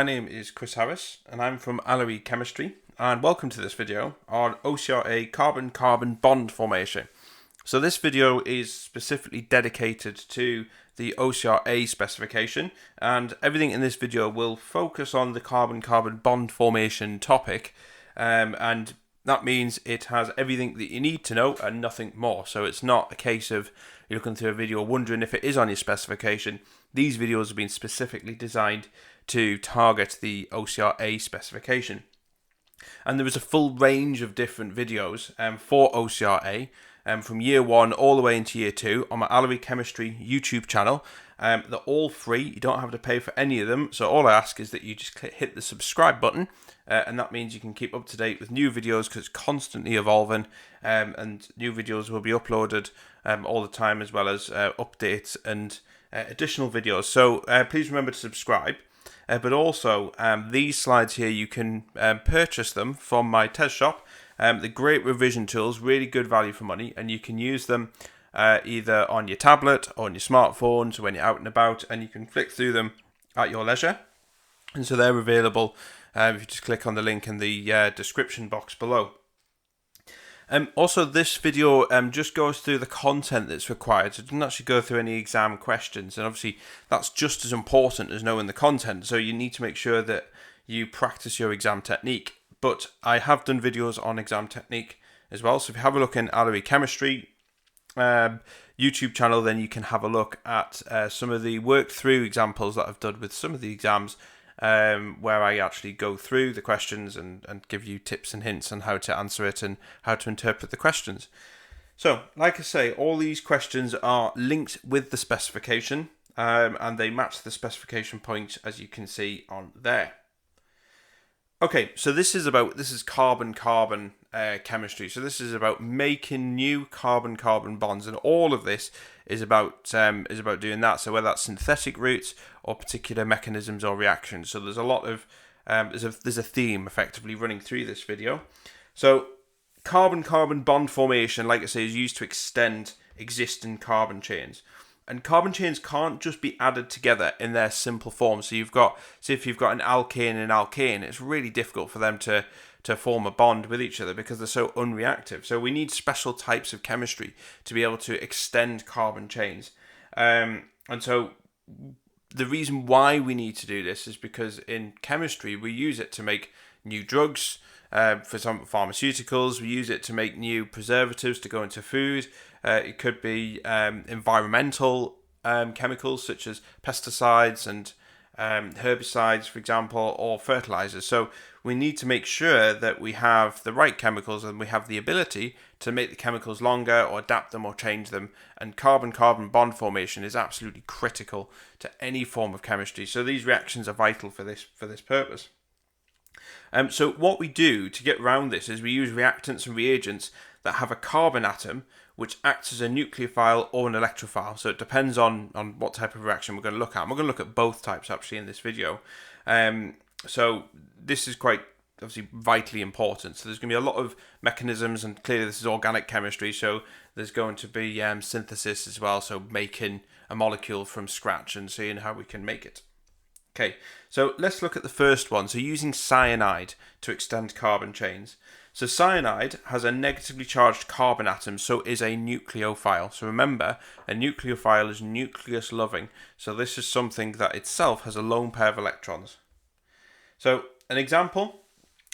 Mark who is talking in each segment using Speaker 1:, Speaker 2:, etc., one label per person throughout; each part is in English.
Speaker 1: my name is Chris Harris and I'm from Allery Chemistry, and welcome to this video on OCR A-Carbon-Carbon Bond formation. So this video is specifically dedicated to the OCR A specification, and everything in this video will focus on the carbon-carbon bond formation topic, and that means it has everything that you need to know and nothing more. So it's not a case of you're looking through a video wondering if it is on your specification. These videos have been specifically designed to target the OCR A specification. And there is a full range of different videos for OCR A from year 1 all the way into year 2 on my Allery Chemistry YouTube channel. They're all free. You don't have to pay for any of them. So all I ask is that you just hit the subscribe button, and that means you can keep up to date with new videos because it's constantly evolving, and new videos will be uploaded all the time, as well as updates and additional videos. So please remember to subscribe. But also, these slides here, you can purchase them from my test shop. They're great revision tools, really good value for money, and you can use them either on your tablet or on your smartphone, so when you're out and about, and you can flick through them at your leisure. And so they're available if you just click on the link in the description box below. Also, this video just goes through the content that's required, so it doesn't actually go through any exam questions, and obviously that's just as important as knowing the content, so you need to make sure that you practice your exam technique. But I have done videos on exam technique as well, so if you have a look in Allery Chemistry YouTube channel, then you can have a look at some of the worked through examples that I've done with some of the exams, where I actually go through the questions and give you tips and hints on how to answer it and how to interpret the questions. So, like I say, all these questions are linked with the specification, and they match the specification point, as you can see on there. Okay, so this is carbon-carbon chemistry. So this is about making new carbon-carbon bonds, and all of this is about doing that. So whether that's synthetic routes or particular mechanisms or reactions. So there's a lot of there's a theme effectively running through this video. So carbon-carbon bond formation, like I say, is used to extend existing carbon chains. And carbon chains can't just be added together in their simple form. So if you've got an alkane and an alkane, it's really difficult for them to form a bond with each other because they're so unreactive. So we need special types of chemistry to be able to extend carbon chains. And so the reason why we need to do this is because in chemistry we use it to make new drugs, for some pharmaceuticals. We use it to make new preservatives to go into food. It could be environmental chemicals such as pesticides and herbicides, for example, or fertilizers. So we need to make sure that we have the right chemicals and we have the ability to make the chemicals longer or adapt them or change them. And carbon-carbon bond formation is absolutely critical to any form of chemistry. So these reactions are vital for this purpose. So what we do to get around this is we use reactants and reagents that have a carbon atom which acts as a nucleophile or an electrophile. So it depends on what type of reaction we're going to look at. And we're going to look at both types actually in this video. So this is quite obviously vitally important. So there's going to be a lot of mechanisms, and clearly this is organic chemistry, so there's going to be synthesis as well, so making a molecule from scratch and seeing how we can make it. Okay, so let's look at the first one. So using cyanide to extend carbon chains. So cyanide has a negatively charged carbon atom, so is a nucleophile. So remember, a nucleophile is nucleus loving. So this is something that itself has a lone pair of electrons. So an example,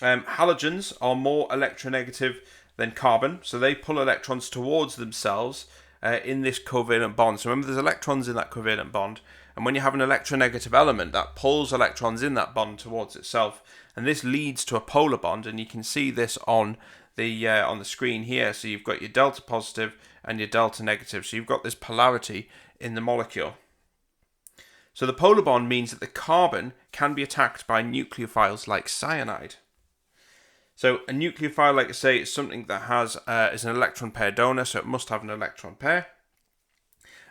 Speaker 1: halogens are more electronegative than carbon. So they pull electrons towards themselves in this covalent bond. So remember, there's electrons in that covalent bond. And when you have an electronegative element, that pulls electrons in that bond towards itself, and this leads to a polar bond. And you can see this on the screen here. So you've got your delta positive and your delta negative. So you've got this polarity in the molecule. So the polar bond means that the carbon can be attacked by nucleophiles like cyanide. So a nucleophile, like I say, is something that is an electron pair donor, so it must have an electron pair.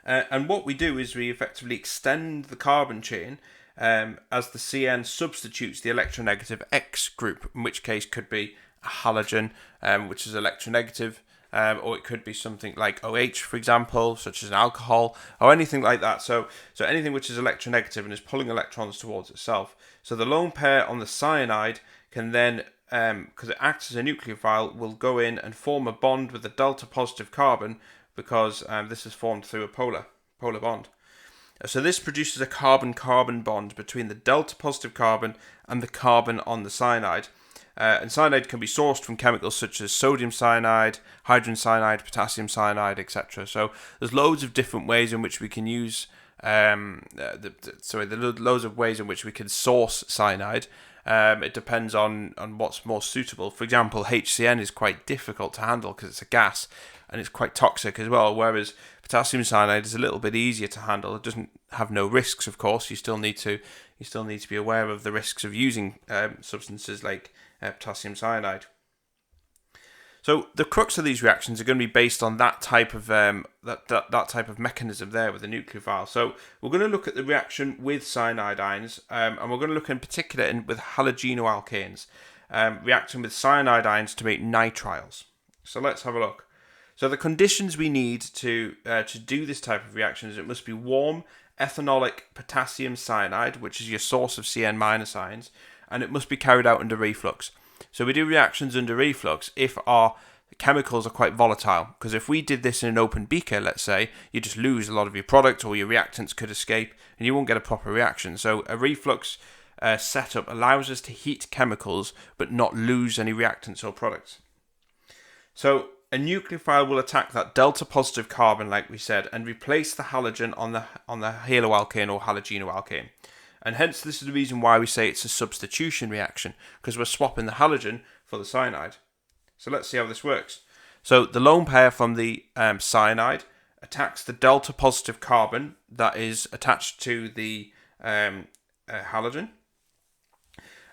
Speaker 1: And what we do is we effectively extend the carbon chain as the CN substitutes the electronegative X group, in which case could be a halogen, which is electronegative, or it could be something like OH, for example, such as an alcohol, or anything like that. So anything which is electronegative and is pulling electrons towards itself. So the lone pair on the cyanide can then, because it acts as a nucleophile, will go in and form a bond with the delta positive carbon, because this is formed through a polar bond. So this produces a carbon-carbon bond between the delta positive carbon and the carbon on the cyanide. And cyanide can be sourced from chemicals such as sodium cyanide, hydrogen cyanide, potassium cyanide, etc. So there's loads of different ways in which we can use, loads of ways in which we can source cyanide. It depends on what's more suitable. For example, HCN is quite difficult to handle because it's a gas and it's quite toxic as well, whereas potassium cyanide is a little bit easier to handle. It doesn't have no risks, of course. You still need to be aware of the risks of using substances like potassium cyanide. So the crux of these reactions are going to be based on that type of that type of mechanism there with the nucleophile. So we're going to look at the reaction with cyanide ions, and we're going to look in particular with halogenoalkanes, reacting with cyanide ions to make nitriles. So let's have a look. So the conditions we need to do this type of reaction is it must be warm ethanolic potassium cyanide, which is your source of Cn- ions, and it must be carried out under reflux. So we do reactions under reflux if our chemicals are quite volatile, because if we did this in an open beaker, let's say, you just lose a lot of your product, or your reactants could escape and you won't get a proper reaction. So a reflux setup allows us to heat chemicals but not lose any reactants or products. So a nucleophile will attack that delta positive carbon, like we said, and replace the halogen on the haloalkane or halogenoalkane. And hence this is the reason why we say it's a substitution reaction, because we're swapping the halogen for the cyanide. So let's see how this works. So the lone pair from the cyanide attacks the delta positive carbon that is attached to the halogen.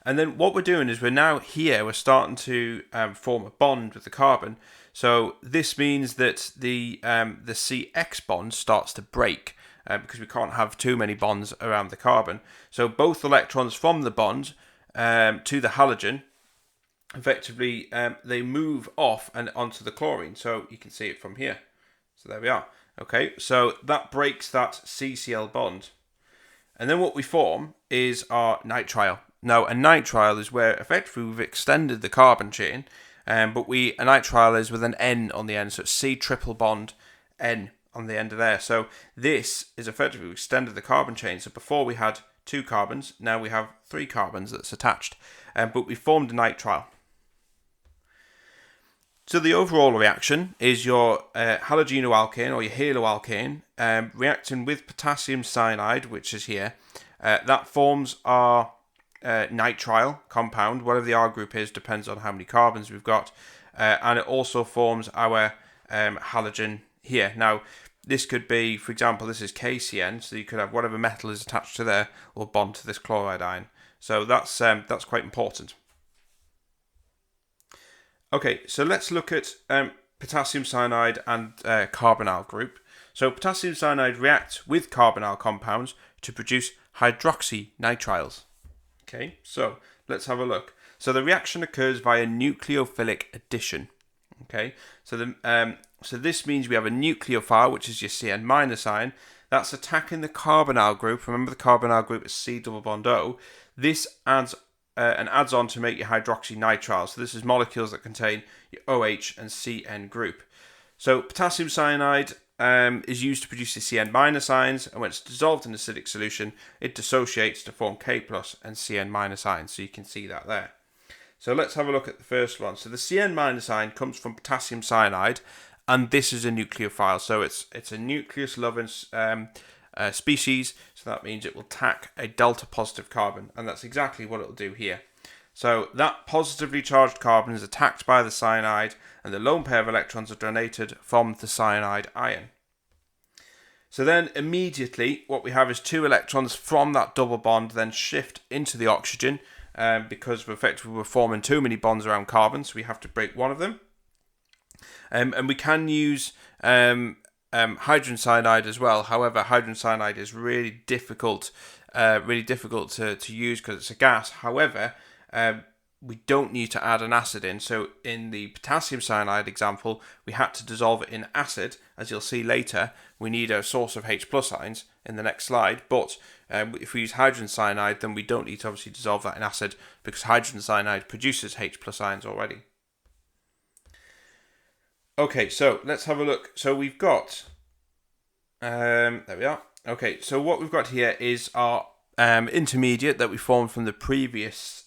Speaker 1: And then what we're doing is we're starting to form a bond with the carbon. So this means that the CX bond starts to break because we can't have too many bonds around the carbon. So both electrons from the bond to the halogen, effectively, they move off and onto the chlorine. So you can see it from here. So there we are. Okay, so that breaks that CCl bond. And then what we form is our nitrile. Now, a nitrile is where effectively we've extended the carbon chain, but a nitrile is with an N on the end, so it's C triple bond N on the end of there. So this is effectively we've extended the carbon chain. So before we had 2 carbons, now we have 3 carbons that's attached, but we formed a nitrile. So the overall reaction is your halogenoalkane or your haloalkane reacting with potassium cyanide, which is here. That forms our nitrile compound. Whatever the R group is depends on how many carbons we've got, and it also forms our halogen here. Now this could be, for example, this is KCN, so you could have whatever metal is attached to there will bond to this chloride ion. So that's quite important. Okay, so let's look at potassium cyanide and carbonyl group. So potassium cyanide reacts with carbonyl compounds to produce hydroxynitriles. Okay, so let's have a look. So the reaction occurs via nucleophilic addition. Okay, so so this means we have a nucleophile, which is your Cn- ion, that's attacking the carbonyl group. Remember the carbonyl group is C double bond O. This adds on to make your hydroxynitriles. So this is molecules that contain your OH and Cn group. So potassium cyanide is used to produce the Cn- ions, and when it's dissolved in acidic solution, it dissociates to form K+ and Cn- ions. So you can see that there. So let's have a look at the first one. So the Cn- ion comes from potassium cyanide, and this is a nucleophile. So it's a nucleus-loving species. So that means it will attack a delta positive carbon, and that's exactly what it'll do here. So that positively charged carbon is attacked by the cyanide, and the lone pair of electrons are donated from the cyanide ion. So then immediately what we have is 2 electrons from that double bond then shift into the oxygen, because we're forming too many bonds around carbon, so we have to break one of them. And we can use hydrogen cyanide as well. However, hydrogen cyanide is really difficult to use because it's a gas. However, we don't need to add an acid in. So in the potassium cyanide example, we had to dissolve it in acid. As you'll see later, we need a source of H+ ions in the next slide. But if we use hydrogen cyanide, then we don't need to obviously dissolve that in acid because hydrogen cyanide produces H+ ions already. Okay, so let's have a look. So we've got, there we are. Okay, so what we've got here is our intermediate that we formed from the previous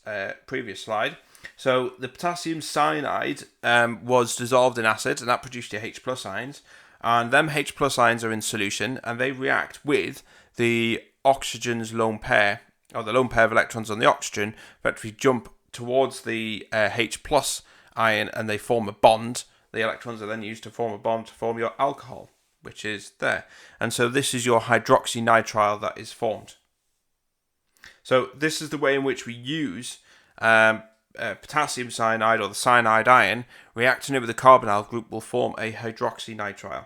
Speaker 1: slide. So the potassium cyanide was dissolved in acid, and that produced your H+ ions. And them H+ ions are in solution, and they react with the oxygen's lone pair, or the lone pair of electrons on the oxygen, but we jump towards the H+ ion, and they form a bond. The electrons are then used to form a bond to form your alcohol, which is there. And so this is your hydroxynitrile that is formed. So this is the way in which we use potassium cyanide, or the cyanide ion, reacting it with the carbonyl group will form a hydroxynitrile.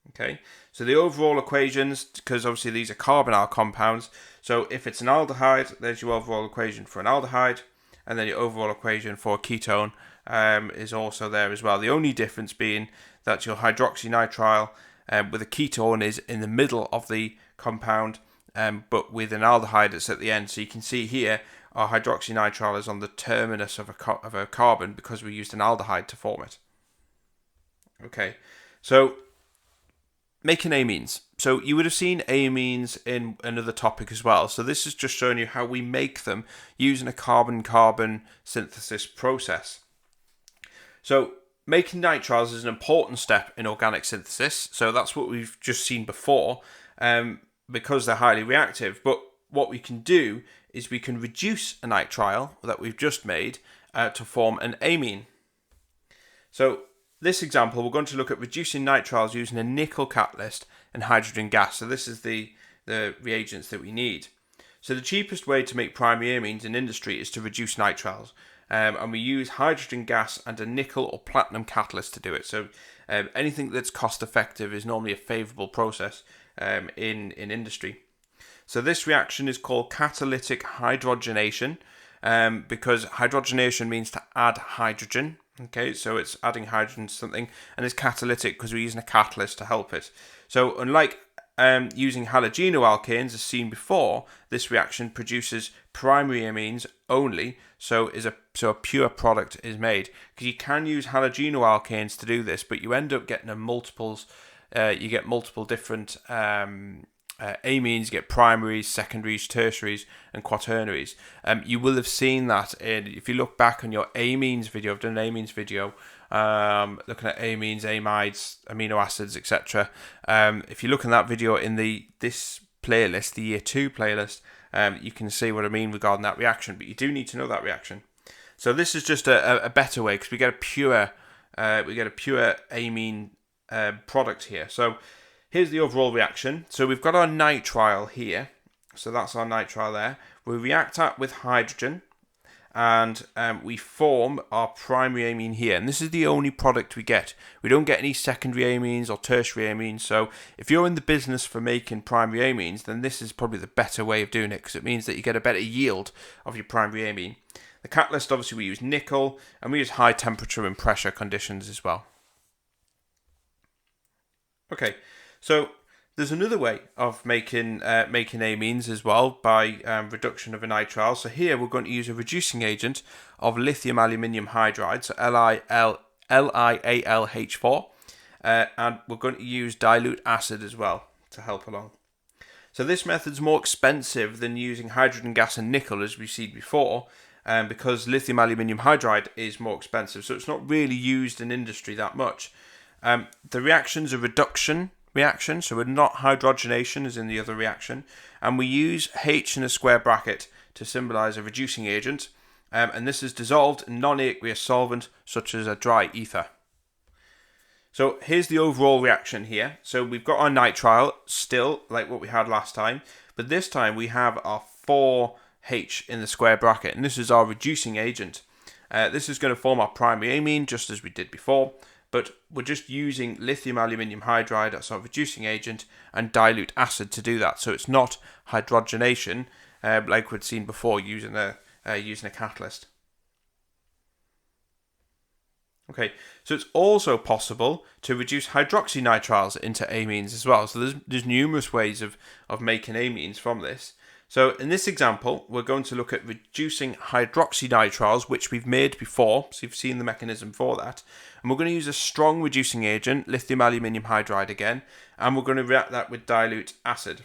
Speaker 1: Okay, so the overall equations, because obviously these are carbonyl compounds, so if it's an aldehyde, there's your overall equation for an aldehyde, and then your overall equation for a ketone is also there as well. The only difference being that your hydroxynitrile with a ketone is in the middle of the compound, but with an aldehyde it's at the end. So you can see here our hydroxynitrile is on the terminus of a carbon because we used an aldehyde to form it. Okay, so making amines. So you would have seen amines in another topic as well. So this is just showing you how we make them using a carbon-carbon synthesis process. So making nitriles is an important step in organic synthesis. So that's what we've just seen before, because they're highly reactive. But what we can do is we can reduce a nitrile that we've just made to form an amine. So this example, we're going to look at reducing nitriles using a nickel catalyst and hydrogen gas. So this is the reagents that we need. So the cheapest way to make primary amines in industry is to reduce nitriles. And we use hydrogen gas and a nickel or platinum catalyst to do it. So anything that's cost effective is normally a favourable process in industry. So this reaction is called catalytic hydrogenation because hydrogenation means to add hydrogen. Okay, so it's adding hydrogen to something, and it's catalytic because we're using a catalyst to help it. So unlike using halogenoalkanes as seen before, this reaction produces primary amines only, so a pure product is made. Because you can use halogenoalkanes to do this, but you end up getting multiples. You get multiple different amines. You get primaries, secondaries, tertiaries, and quaternaries. You will have seen that if you look back on your amines video. I've done an amines video looking at amines, amides, amino acids, etc. If you look in that video in this playlist, the year 2 playlist, you can see what I mean regarding that reaction. But you do need to know that reaction. So this is just a better way because we get a pure amine product here. So here's the overall reaction. So we've got our nitrile here. So that's our nitrile there. We react that with hydrogen, and we form our primary amine here. And this is the only product we get. We don't get any secondary amines or tertiary amines. So if you're in the business for making primary amines, then this is probably the better way of doing it because it means that you get a better yield of your primary amine. The catalyst, obviously, we use nickel, and we use high temperature and pressure conditions as well. Okay, so there's another way of making amines as well by reduction of a nitrile. So here we're going to use a reducing agent of lithium aluminium hydride, so LiAlH4, and we're going to use dilute acid as well to help along. So this method's more expensive than using hydrogen gas and nickel as we've seen before, because lithium aluminium hydride is more expensive, so it's not really used in industry that much. The reaction's a reduction reaction, so we're not hydrogenation as in the other reaction, and we use H in a square bracket to symbolize a reducing agent, and this is dissolved in non-aqueous solvent such as a dry ether. So here's the overall reaction here. So we've got our nitrile still like what we had last time, but this time we have our 4H in the square bracket, and this is our reducing agent. This is going to form our primary amine just as we did before, but we're just using lithium aluminium hydride as our reducing agent and dilute acid to do that. So it's not hydrogenation like we'd seen before using a catalyst. Okay, so it's also possible to reduce hydroxynitriles into amines as well. So there's numerous ways of making amines from this. So in this example, we're going to look at reducing hydroxynitriles, which we've made before, so you've seen the mechanism for that. And we're going to use a strong reducing agent, lithium aluminium hydride again, and we're going to react that with dilute acid.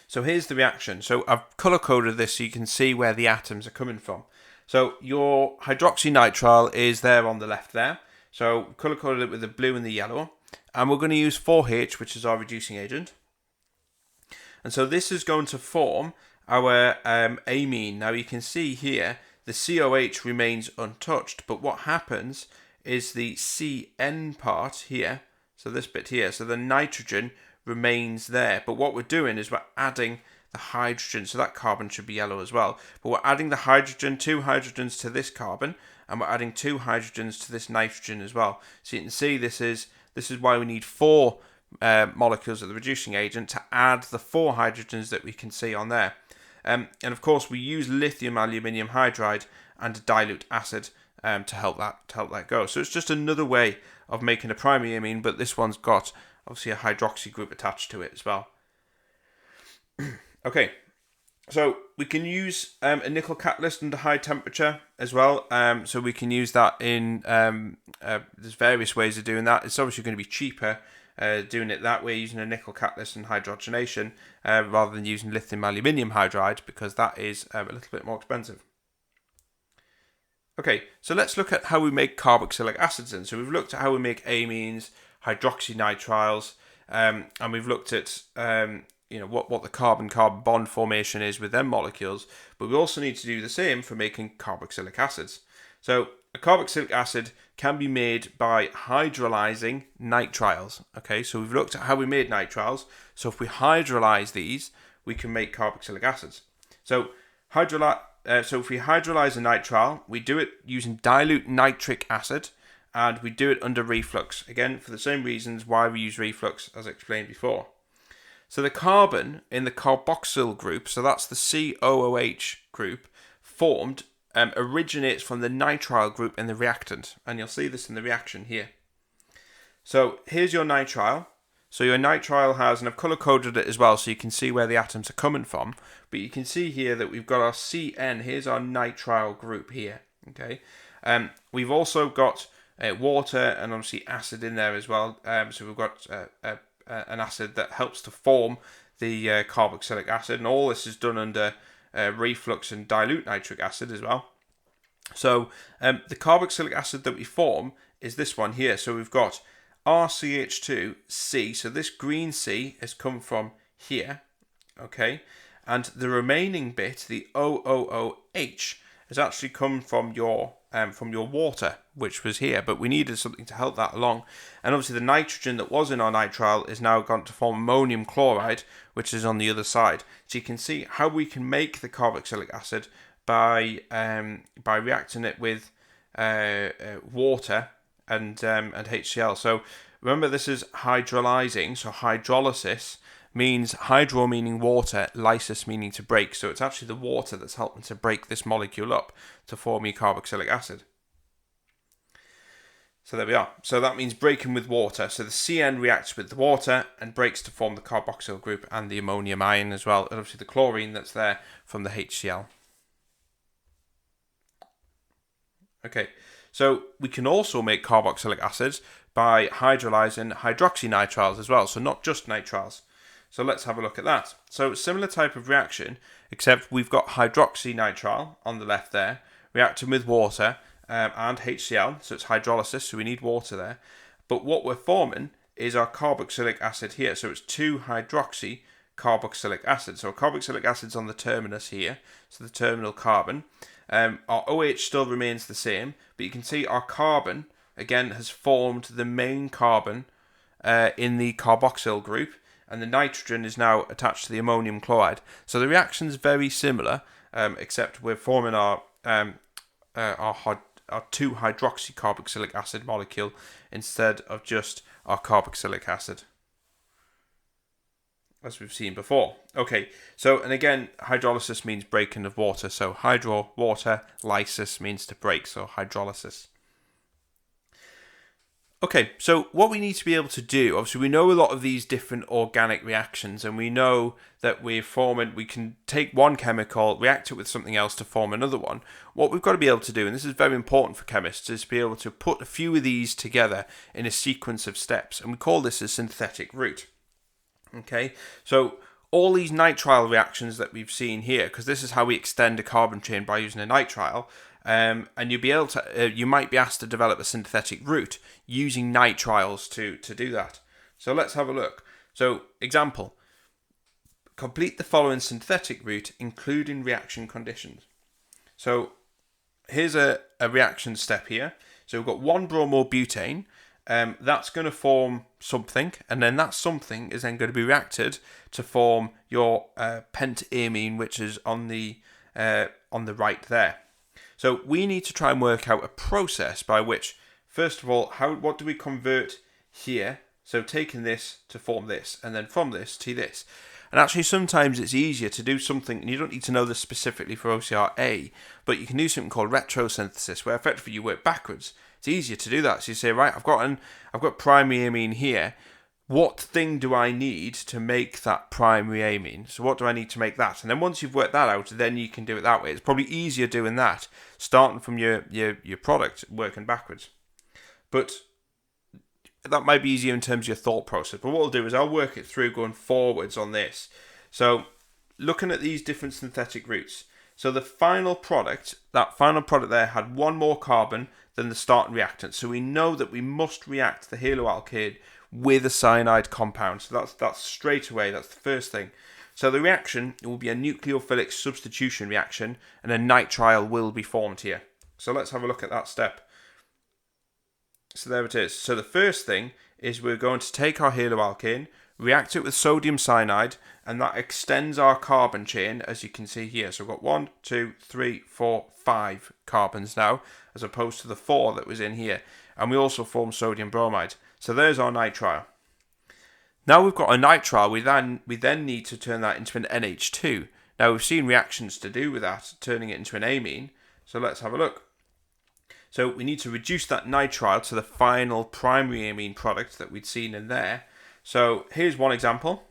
Speaker 1: So here's the reaction. So I've colour-coded this so you can see where the atoms are coming from. So your hydroxynitrile is there on the left there. So colour-coded it with the blue and the yellow. And we're going to use 4H, which is our reducing agent. And so this is going to form our amine. Now you can see here the COH remains untouched, but what happens is the CN part here, so this bit here, so the nitrogen remains there. But what we're doing is we're adding the hydrogen, so that carbon should be yellow as well. But we're adding the hydrogen, 2 hydrogens to this carbon, and we're adding 2 hydrogens to this nitrogen as well. So you can see this is why we need 4 molecules of the reducing agent to add the 4 hydrogens that we can see on there. And of course we use lithium aluminium hydride and dilute acid to help that go. So it's just another way of making a primary amine, but this one's got obviously a hydroxy group attached to it as well. Okay, so we can use a nickel catalyst under high temperature as well. So we can use that in, there's various ways of doing that. It's obviously going to be cheaper doing it that way, using a nickel catalyst and hydrogenation, rather than using lithium aluminium hydride, because that is a little bit more expensive. Okay, so let's look at how we make carboxylic acids then. So we've looked at how we make amines, hydroxynitriles, and we've looked at what the carbon-carbon bond formation is with them molecules, but we also need to do the same for making carboxylic acids. So a carboxylic acid can be made by hydrolyzing nitriles. Okay, so we've looked at how we made nitriles. So if we hydrolyze these, we can make carboxylic acids. So if we hydrolyze a nitrile, we do it using dilute nitric acid, and we do it under reflux, again for the same reasons why we use reflux as explained before. So the carbon in the carboxyl group, so that's the COOH group, formed originates from the nitrile group in the reactant, and you'll see this in the reaction here. So here's your nitrile. So your nitrile has, and I've colour-coded it as well so you can see where the atoms are coming from, but you can see here that we've got our CN, here's our nitrile group here, okay? We've also got water and obviously acid in there as well, so we've got an acid that helps to form the carboxylic acid, and all this is done under reflux and dilute nitric acid as well. So the carboxylic acid that we form is this one here. So we've got RCH2C, so this green C has come from here, okay, and the remaining bit, the OOOH, has actually come from your water, which was here, but we needed something to help that along. And obviously the nitrogen that was in our nitrile is now gone to form ammonium chloride, which is on the other side. So you can see how we can make the carboxylic acid by reacting it with water and HCl. So remember, this is hydrolyzing, so hydrolysis means hydro meaning water, lysis meaning to break. So it's actually the water that's helping to break this molecule up to form your carboxylic acid. So there we are. So that means breaking with water. So the CN reacts with the water and breaks to form the carboxyl group and the ammonium ion as well, and obviously the chlorine that's there from the HCl. Okay, so we can also make carboxylic acids by hydrolyzing hydroxynitriles as well, so not just nitriles. So let's have a look at that. So similar type of reaction, except we've got hydroxynitrile on the left there, reacting with water and HCl, so it's hydrolysis, so we need water there. But what we're forming is our carboxylic acid here, so it's 2-hydroxy carboxylic acid. So carboxylic acid's on the terminus here, so the terminal carbon. Our OH still remains the same, but you can see our carbon, again, has formed the main carbon in the carboxyl group, and the nitrogen is now attached to the ammonium chloride. So the reaction is very similar, except we're forming our 2-hydroxy carboxylic acid molecule instead of just our carboxylic acid, as we've seen before. Okay, so, and again, hydrolysis means breaking of water. So hydro, water, lysis means to break, so hydrolysis. Okay, so what we need to be able to do, obviously we know a lot of these different organic reactions, and we know that we can take one chemical, react it with something else to form another one. What we've got to be able to do, and this is very important for chemists, is be able to put a few of these together in a sequence of steps, and we call this a synthetic route. Okay, so all these nitrile reactions that we've seen here, because this is how we extend a carbon chain by using a nitrile, and you'll be able to, you might be asked to develop a synthetic route using nitriles to do that. So let's have a look. So example, complete the following synthetic route, including reaction conditions. So here's a reaction step here. So we've got 1-bromobutane. That's going to form something, and then that something is then going to be reacted to form your pentamine, which is on the right there. So we need to try and work out a process by which, first of all, what do we convert here? So taking this to form this, and then from this to this. And actually sometimes it's easier to do something, and you don't need to know this specifically for OCR-A, but you can do something called retrosynthesis, where effectively you work backwards. It's easier to do that. So you say, right, I've got primary amine here. What thing do I need to make that primary amine? So what do I need to make that? And then once you've worked that out, then you can do it that way. It's probably easier doing that, starting from your product, working backwards. But that might be easier in terms of your thought process. But what I'll do is I'll work it through going forwards on this. So looking at these different synthetic routes. So the final product, there had one more carbon than the starting reactant. So we know that we must react the haloalkane with a cyanide compound. So that's straight away, that's the first thing. So the reaction, it will be a nucleophilic substitution reaction, and a nitrile will be formed here. So let's have a look at that step. So there it is. So the first thing is we're going to take our haloalkane, react it with sodium cyanide, and that extends our carbon chain, as you can see here. So we've got 1, 2, 3, 4, 5 carbons now, as opposed to the 4 that was in here. And we also form sodium bromide. So there's our nitrile. Now we've got a nitrile, we then need to turn that into an NH2. Now we've seen reactions to do with that, turning it into an amine. So let's have a look. So we need to reduce that nitrile to the final primary amine product that we'd seen in there. So here's one example.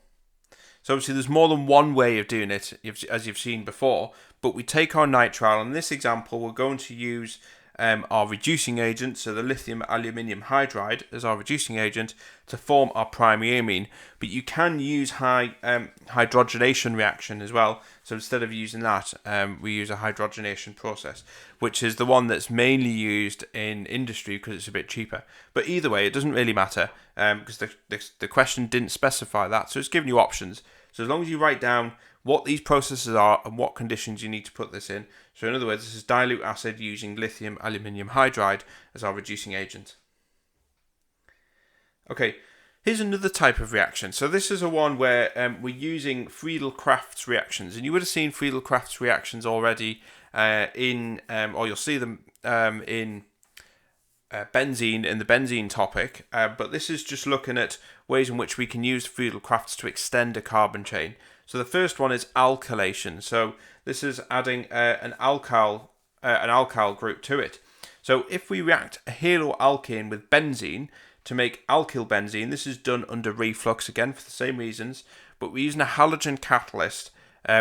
Speaker 1: So obviously there's more than one way of doing it, as you've seen before, but we take our nitrile. In this example, we're going to use our reducing agent, so the lithium aluminium hydride as our reducing agent to form our primary amine. But you can use hydrogenation reaction as well. So instead of using that, we use a hydrogenation process, which is the one that's mainly used in industry because it's a bit cheaper. But either way, it doesn't really matter because the question didn't specify that. So it's giving you options. So as long as you write down what these processes are and what conditions you need to put this in. So in other words, this is dilute acid using lithium aluminium hydride as our reducing agent. Okay, here's another type of reaction. So this is a one where we're using Friedel-Crafts reactions, and you would have seen Friedel-Crafts reactions already or you'll see them in benzene, in the benzene topic, but this is just looking at ways in which we can use Friedel-Crafts to extend a carbon chain. So the first one is alkylation. So this is adding an alkyl group to it. So if we react a haloalkane with benzene to make alkyl benzene, this is done under reflux again for the same reasons, but we're using a halogen catalyst,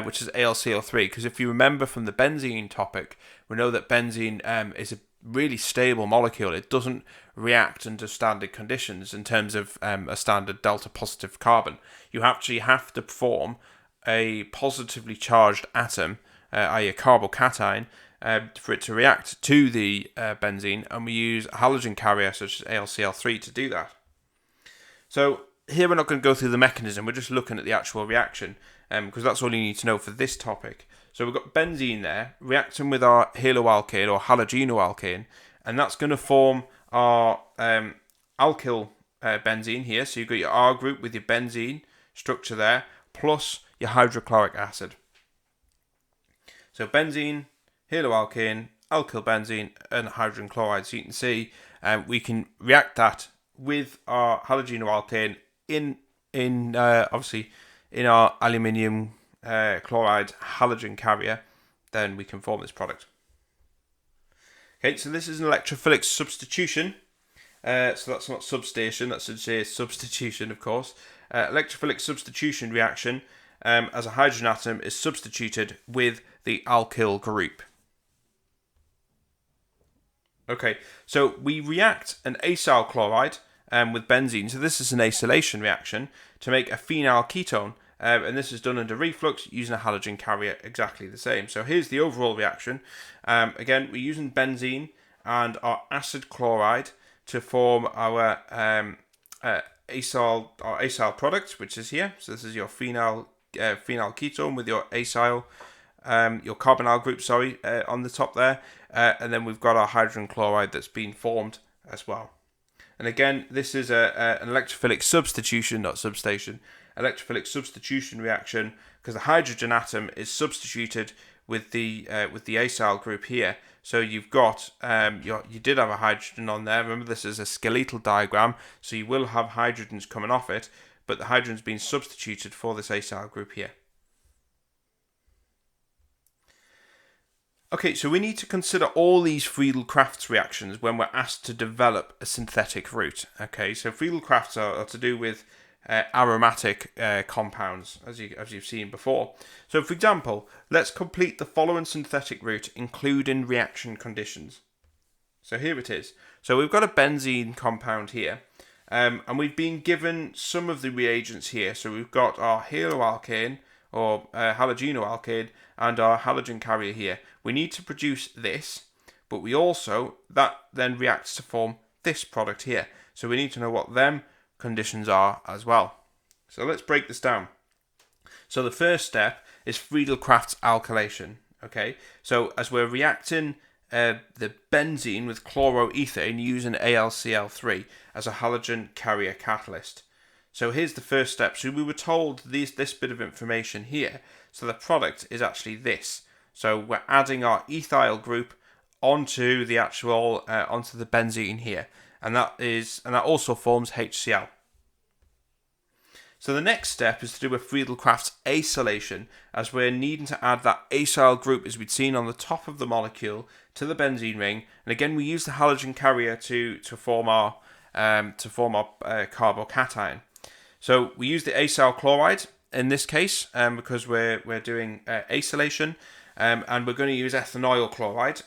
Speaker 1: which is AlCl3, because if you remember from the benzene topic, we know that benzene is a really stable molecule. It doesn't react under standard conditions in terms of a standard delta positive carbon. You actually have to form a positively charged atom, i.e. a carbocation, for it to react to the benzene, and we use a halogen carrier such as AlCl3 to do that. So here we're not going to go through the mechanism, we're just looking at the actual reaction, because that's all you need to know for this topic. So we've got benzene there, reacting with our haloalkane or halogenoalkane, and that's going to form our alkyl benzene here. So you've got your R group with your benzene structure there, plus your hydrochloric acid. So benzene, haloalkane, alkyl benzene, and hydrogen chloride. So you can see we can react that with our halogenoalkane in obviously in our aluminium chloride halogen carrier, then we can form this product. Okay, so this is an electrophilic substitution, So that's not substation, that should say substitution, of course. Electrophilic substitution reaction, as a hydrogen atom is substituted with the alkyl group. Okay, so we react an acyl chloride with benzene. So this is an acylation reaction to make a phenyl ketone. And this is done under reflux using a halogen carrier, exactly the same. So here's the overall reaction. Again, we're using benzene and our acid chloride to form our acyl product, which is here. So this is your phenyl ketone with your acyl, your carbonyl group, on the top there. And then we've got our hydrogen chloride that's been formed as well. And again, this is an electrophilic substitution, not substation, electrophilic substitution reaction, because the hydrogen atom is substituted with the acyl group here. So you've got you did have a hydrogen on there. Remember, this is a skeletal diagram, so you will have hydrogens coming off it, but the hydrogen's been substituted for this acyl group here. Okay, so we need to consider all these Friedel-Crafts reactions when we're asked to develop a synthetic route. Okay, so Friedel-Crafts are to do with aromatic compounds, as you've seen before. So, for example, let's complete the following synthetic route, including reaction conditions. So here it is. So we've got a benzene compound here, and we've been given some of the reagents here. So we've got our haloalkane, or halogenoalkane, and our halogen carrier here. We need to produce this, but we also, that then reacts to form this product here. So we need to know what them conditions are as well. So let's break this down. So the first step is Friedel-Crafts alkylation. Okay, so as we're reacting the benzene with chloroethane using AlCl3 as a halogen carrier catalyst. So here's the first step. So we were told this bit of information here. So the product is actually this. So we're adding our ethyl group onto the actual onto the benzene here, and that also forms HCl. So the next step is to do a Friedel-Crafts acylation, as we're needing to add that acyl group, as we'd seen on the top of the molecule, to the benzene ring. And again, we use the halogen carrier to form our carbocation. So we use the acyl chloride in this case because we're doing acylation, and we're going to use ethanoyl chloride.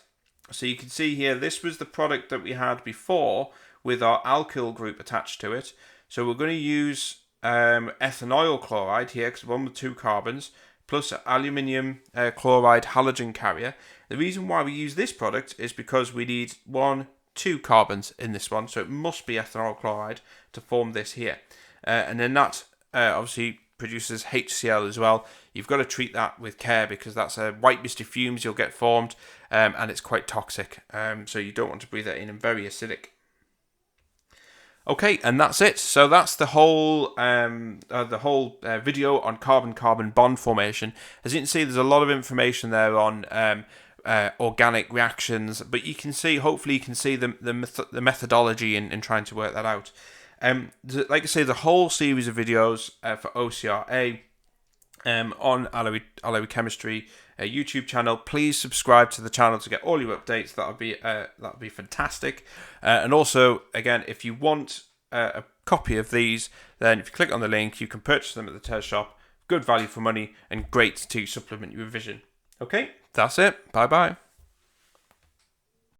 Speaker 1: So you can see here, this was the product that we had before with our alkyl group attached to it. So we're going to use ethanoyl chloride here, because one with 2 carbons, plus aluminium chloride halogen carrier. The reason why we use this product is because we need 2 carbons in this one, so it must be ethanol chloride to form this here. And then that obviously produces HCl as well. You've got to treat that with care, because that's a white misty fumes you'll get formed, and it's quite toxic. So you don't want to breathe that in, and very acidic. Okay, and that's it. So that's the whole video on carbon-carbon bond formation. As you can see, there's a lot of information there on organic reactions, but you can see, hopefully you can see the methodology in trying to work that out. Like I say, the whole series of videos for OCR A on Allery Chemistry YouTube channel. Please subscribe to the channel to get all your updates. That'll be fantastic. And also, again, if you want a copy of these, then if you click on the link, you can purchase them at the test shop. Good value for money and great to supplement your revision. Okay, that's it. Bye bye.